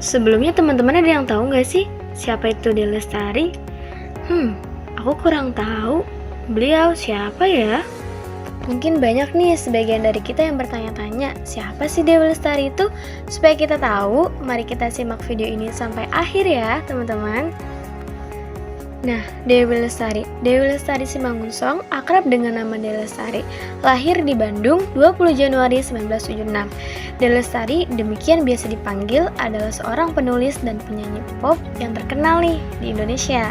Sebelumnya teman-teman ada yang tahu nggak sih siapa itu Dewi Lestari? Aku kurang tahu. Beliau siapa ya? Mungkin banyak nih sebagian dari kita yang bertanya-tanya, siapa sih Dewi Lestari itu? Supaya kita tahu, mari kita simak video ini sampai akhir ya teman-teman. Nah, Dewi Lestari Simangunsong akrab dengan nama Dewi Lestari, lahir di Bandung 20 Januari 1976. Dewi Lestari demikian biasa dipanggil adalah seorang penulis dan penyanyi pop yang terkenal nih di Indonesia.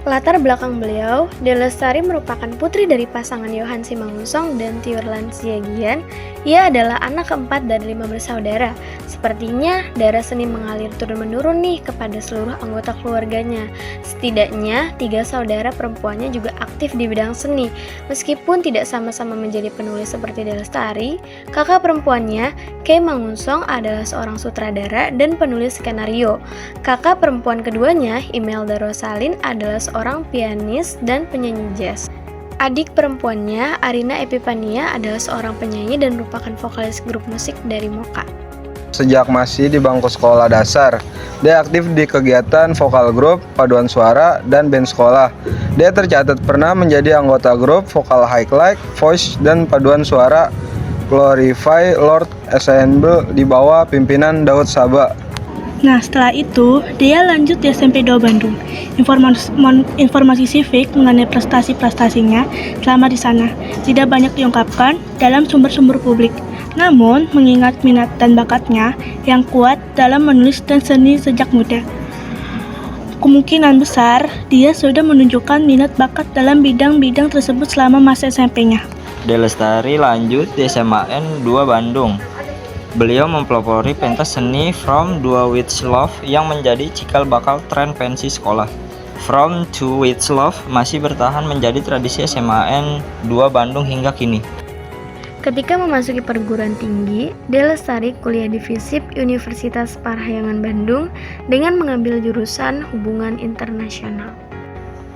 Latar belakang beliau, Dewi Lestari merupakan putri dari pasangan Yohan Simangunsong dan Tiurlan Siagian. Ia adalah anak keempat dari 5 bersaudara. Sepertinya darah seni mengalir turun-menurun nih kepada seluruh anggota keluarganya. Setidaknya 3 saudara perempuannya juga aktif di bidang seni. Meskipun tidak sama-sama menjadi penulis seperti Dewi Lestari, kakak perempuannya, Kay Mangunsong, adalah seorang sutradara dan penulis skenario. Kakak perempuan keduanya, Imelda Rosalin, adalah seorang pianis dan penyanyi jazz. Adik perempuannya, Arina Epipania, adalah seorang penyanyi dan merupakan vokalis grup musik dari Mocha. Sejak masih di bangku sekolah dasar, dia aktif di kegiatan vokal grup, paduan suara, dan band sekolah. Dia tercatat pernah menjadi anggota grup vokal High Like, Voice, dan paduan suara Glorify Lord Ensemble di bawah pimpinan Daud Saba. Nah, setelah itu, dia lanjut di SMP 2 Bandung. Informasi civic mengenai prestasi-prestasinya selama di sana tidak banyak diungkapkan dalam sumber-sumber publik. Namun, mengingat minat dan bakatnya yang kuat dalam menulis dan seni sejak muda, kemungkinan besar dia sudah menunjukkan minat bakat dalam bidang-bidang tersebut selama masa SMP-nya. Dewi Lestari lanjut di SMAN 2 Bandung. Beliau mempelopori pentas seni From Dua With Love yang menjadi cikal bakal tren pensi sekolah. From to With Love masih bertahan menjadi tradisi SMAN 2 Bandung hingga kini. Ketika memasuki perguruan tinggi, Dewi Lestari kuliah di FISIP Universitas Parahyangan Bandung dengan mengambil jurusan Hubungan Internasional.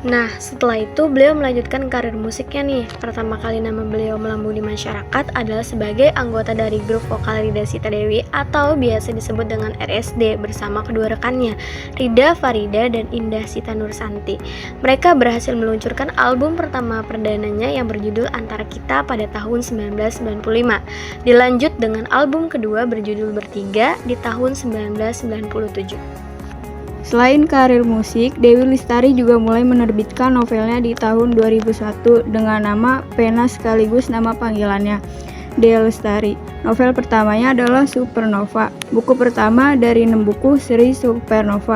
Nah, setelah itu beliau melanjutkan karir musiknya nih. Pertama kali nama beliau melambung di masyarakat adalah sebagai anggota dari grup vokal Rida Sita Dewi atau biasa disebut dengan RSD bersama kedua rekannya, Rida Farida dan Indah Sita Nursanti. Mereka berhasil meluncurkan album pertama perdananya yang berjudul Antara Kita pada tahun 1995. Dilanjut dengan album kedua berjudul Bertiga di tahun 1997. Selain karir musik, Dewi Lestari juga mulai menerbitkan novelnya di tahun 2001 dengan nama pena sekaligus nama panggilannya, Dewi Lestari. Novel pertamanya adalah Supernova, buku pertama dari 6 buku seri Supernova.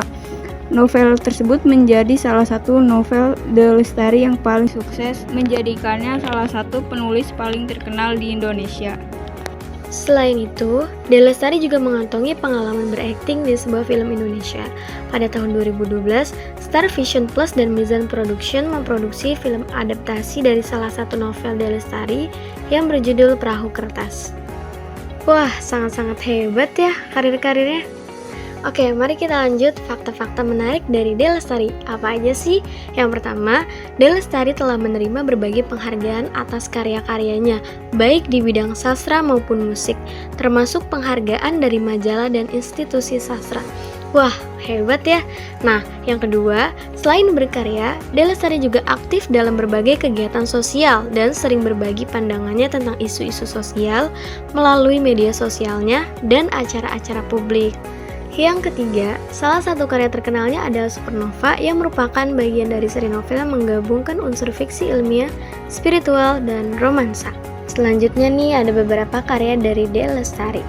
Novel tersebut menjadi salah satu novel Dewi Lestari yang paling sukses, menjadikannya salah satu penulis paling terkenal di Indonesia. Selain itu, Dewi Lestari juga mengantongi pengalaman berakting di sebuah film Indonesia. Pada tahun 2012, Star Vision Plus dan Mizan Production memproduksi film adaptasi dari salah satu novel Dewi Lestari yang berjudul Perahu Kertas. Wah, sangat-sangat hebat ya karir-karirnya. Oke, mari kita lanjut fakta-fakta menarik dari Dewi Lestari. Apa aja sih? Yang pertama, Dewi Lestari telah menerima berbagai penghargaan atas karya-karyanya, baik di bidang sastra maupun musik, termasuk penghargaan dari majalah dan institusi sastra. Wah, hebat ya. Nah, yang kedua, selain berkarya, Dewi Lestari juga aktif dalam berbagai kegiatan sosial dan sering berbagi pandangannya tentang isu-isu sosial melalui media sosialnya dan acara-acara publik. Yang ketiga, salah satu karya terkenalnya adalah Supernova yang merupakan bagian dari seri novel yang menggabungkan unsur fiksi ilmiah, spiritual, dan romansa. Selanjutnya nih ada beberapa karya dari Dewi Lestari.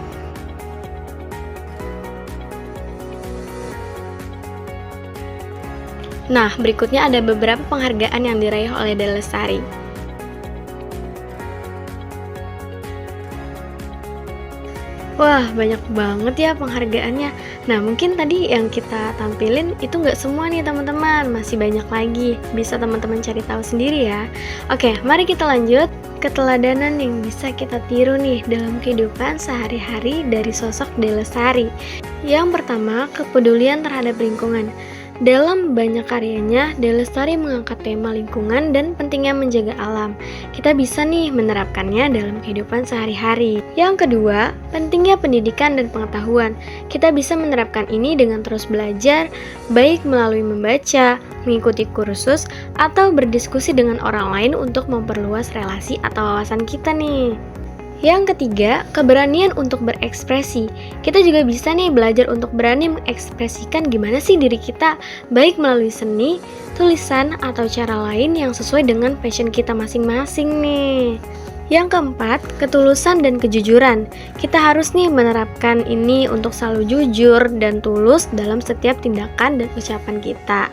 Nah, berikutnya ada beberapa penghargaan yang diraih oleh Dewi Lestari. Wah, banyak banget ya penghargaannya. Nah, mungkin tadi yang kita tampilin itu nggak semua nih teman-teman, masih banyak lagi. Bisa teman-teman cari tahu sendiri ya. Oke, mari kita lanjut. Keteladanan yang bisa kita tiru nih dalam kehidupan sehari-hari dari sosok Dewi Lestari. Yang pertama, kepedulian terhadap lingkungan. Dalam banyak karyanya, Dewi Lestari mengangkat tema lingkungan dan pentingnya menjaga alam. Kita bisa nih menerapkannya dalam kehidupan sehari-hari. Yang kedua, pentingnya pendidikan dan pengetahuan. Kita bisa menerapkan ini dengan terus belajar, baik melalui membaca, mengikuti kursus, atau berdiskusi dengan orang lain untuk memperluas relasi atau wawasan kita nih. Yang ketiga, keberanian untuk berekspresi. Kita juga bisa nih belajar untuk berani mengekspresikan gimana sih diri kita, baik melalui seni, tulisan, atau cara lain yang sesuai dengan passion kita masing-masing nih. Yang keempat, ketulusan dan kejujuran. Kita harus nih menerapkan ini untuk selalu jujur dan tulus dalam setiap tindakan dan ucapan kita.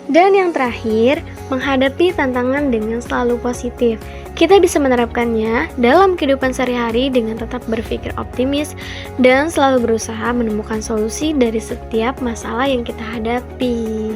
Dan yang terakhir, menghadapi tantangan dengan selalu positif. Kita bisa menerapkannya dalam kehidupan sehari-hari dengan tetap berpikir optimis dan selalu berusaha menemukan solusi dari setiap masalah yang kita hadapi.